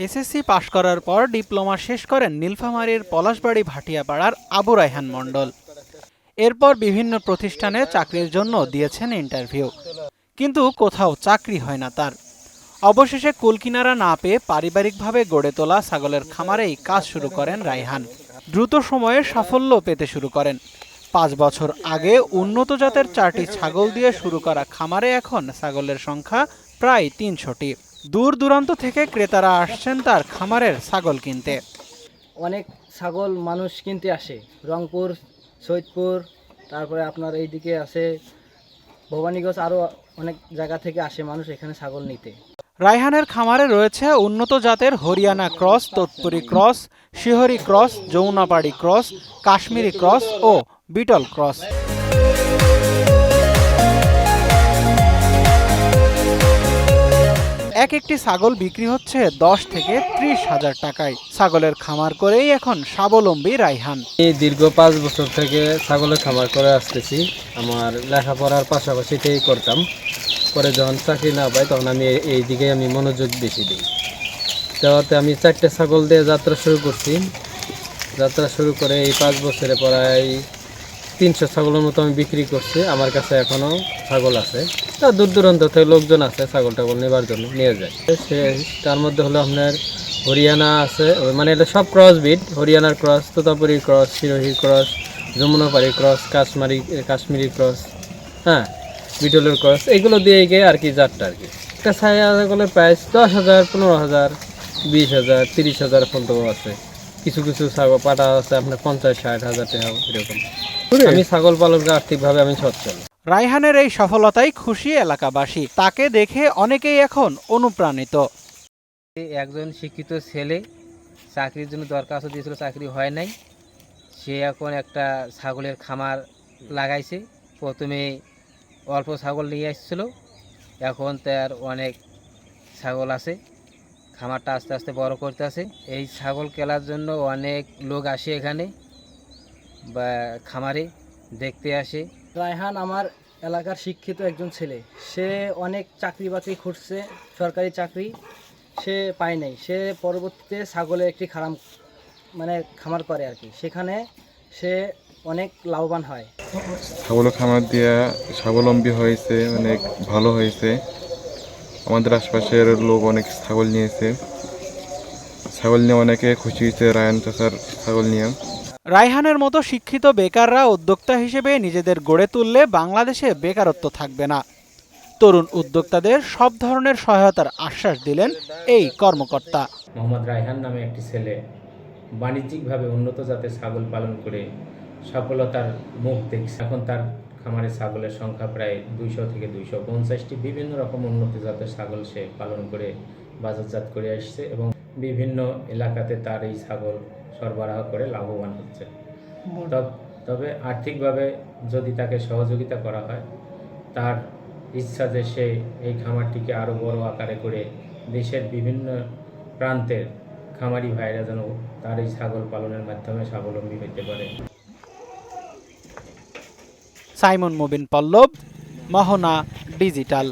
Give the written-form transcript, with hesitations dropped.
SSC পাশ করার পর diploma শেষ করেন নীলফামারীর পলাশবাড়ী ভাটিয়াপাড়ার আবু রায়হান মণ্ডল। এরপর বিভিন্ন প্রতিষ্ঠানে চাকরির জন্য দিয়েছেন ইন্টারভিউ, কিন্তু কোথাও চাকরি হয় না তার। অবশেষে কুলকিনারা না পেয়ে পারিবারিকভাবে গড়ে তোলা ছাগলের খামারেই কাজ শুরু করেন রায়হান। দ্রুত সময়ে সাফল্য পেতে শুরু করেন। 5 বছর আগে উন্নত জাতের 4টি ছাগল দিয়ে শুরু করা খামারে এখন ছাগলের সংখ্যা প্রায় 300টি। দূর দূরান্ত থেকে ক্রেতারা আসছেন তার খামারের ছাগল কিনতে। অনেক ছাগল মানুষ কিনতে আসে, রংপুর, সৈয়দপুর, তারপরে আপনার এইদিকে আছে ভবানীগঞ্জ, আরও অনেক জায়গা থেকে আসে মানুষ এখানে ছাগল নিতে। রায়হানের খামারে রয়েছে উন্নত জাতের Haryana cross, Totapuri cross, Sirohi cross, Jamunapari cross, Kashmiri cross ও বিটল ক্রস। এক একটি ছাগল বিক্রি হচ্ছে 10 থেকে 30 হাজার টাকায়। ছাগলের খামার করেই এখন স্বাবলম্বী রায়হান। দীর্ঘ 5 বছর থেকে ছাগলের খামার করে আসতেছি। আমার লেখাপড়ার পাশাপাশি এটাই করতাম। পরে যখন চাকরি না পাই তখন আমি এই দিকে মনোযোগ বেশি দিই। তাতে আমি 4টে ছাগল দিয়ে যাত্রা শুরু করছি। যাত্রা শুরু করে এই 5 বছরে প্রায় 300 ছাগলের মতো আমি বিক্রি করছি। আমার কাছে এখনও ছাগল আছে। তা দূর দূরান্ত থেকে লোকজন আছে ছাগল টাগল নেবার জন্য, নিয়ে যায়। তার মধ্যে হলো আপনার হরিয়ানা আছে, মানে এটা সব ক্রস বিট। হরিয়ানার cross, Totapuri cross, Sirohi cross, Jamunapari cross, Kashmiri cross, হ্যাঁ, বিটলের ক্রস, এগুলো দিয়ে গিয়ে আর কি জাতটা আর কি। একটা ছাগলের প্রাইস 10,000, 15,000, 20,000, 30,000 পর্যন্ত আছে। কিছু কিছু ছাগল পাটা আছে আপনার 50-60 হাজার টাকা এরকম। আমি ছাগল পালন করে আর্থিকভাবে আমি সচ্ছল। রায়হানের এই সফলতায় খুশি এলাকাবাসী। তাকে দেখে অনেকেই এখন অনুপ্রাণিত। একজন শিক্ষিত ছেলে চাকরির জন্য দরখাস্ত দিয়েছিল, চাকরি হয় নাই। সে এখন একটা ছাগলের খামার লাগাইছে। প্রথমে অল্প ছাগল নিয়ে আসছিল, এখন তার অনেক ছাগল আছে। খামারটা আস্তে আস্তে বড় করতে আছে। এই ছাগল কেনার জন্য অনেক লোক আসে এখানে বা খামারে দেখতে আসে। রায়হান আমার এলাকার শিক্ষিত একজন ছেলে। সে অনেক চাকরি বাকরি খুঁজছে, সরকারি চাকরি সে পায় নাই। সে পরবর্তীতে ছাগলের একটি খামার করে আর কি। সেখানে সে অনেক লাভবান হয়। ছাগল খামার দিয়ে স্বাবলম্বী হয়েছে, অনেক ভালো হয়েছে। আমাদের আশপাশের লোক অনেক ছাগল নিয়েছে, ছাগল নিয়ে অনেকে খুশি হয়েছে রায়হান চাচার ছাগল নিয়ে। রায়হানের মতো শিক্ষিত বেকাররা উদ্যোক্তা হিসেবে নিজেদের গড়ে তুললে বাংলাদেশে বেকারত্ব থাকবে না। তরুণ উদ্যোক্তাদের সব ধরনের সহায়তার আশ্বাস দিলেন এই কর্মকর্তা। মোহাম্মদ রায়হান নামে একটি ছেলে বাণিজ্যিকভাবে উন্নত জাতের ছাগল পালন করে সফলতার মুখ দেখছে। এখন তার খামারে ছাগলের সংখ্যা প্রায় 200 থেকে 250টি। বিভিন্ন রকম উন্নত জাতের ছাগল সে পালন করে বাজারজাত করে আসছে এবং বিভিন্ন এলাকাতে তার এই ছাগল সরবরাহ করে লাভবান হচ্ছে। তবে আর্থিকভাবে যদি তাকে সহযোগিতা করা হয়, তার ইচ্ছা যে সে এই খামারটিকে আরও বড় আকারে করে দেশের বিভিন্ন প্রান্তের খামারি ভাইরা যেন তার এই ছাগল পালনের মাধ্যমে স্বাবলম্বী হতে পারে। সাইমন মুবিন পল্লব, মোহনা ডিজিটাল।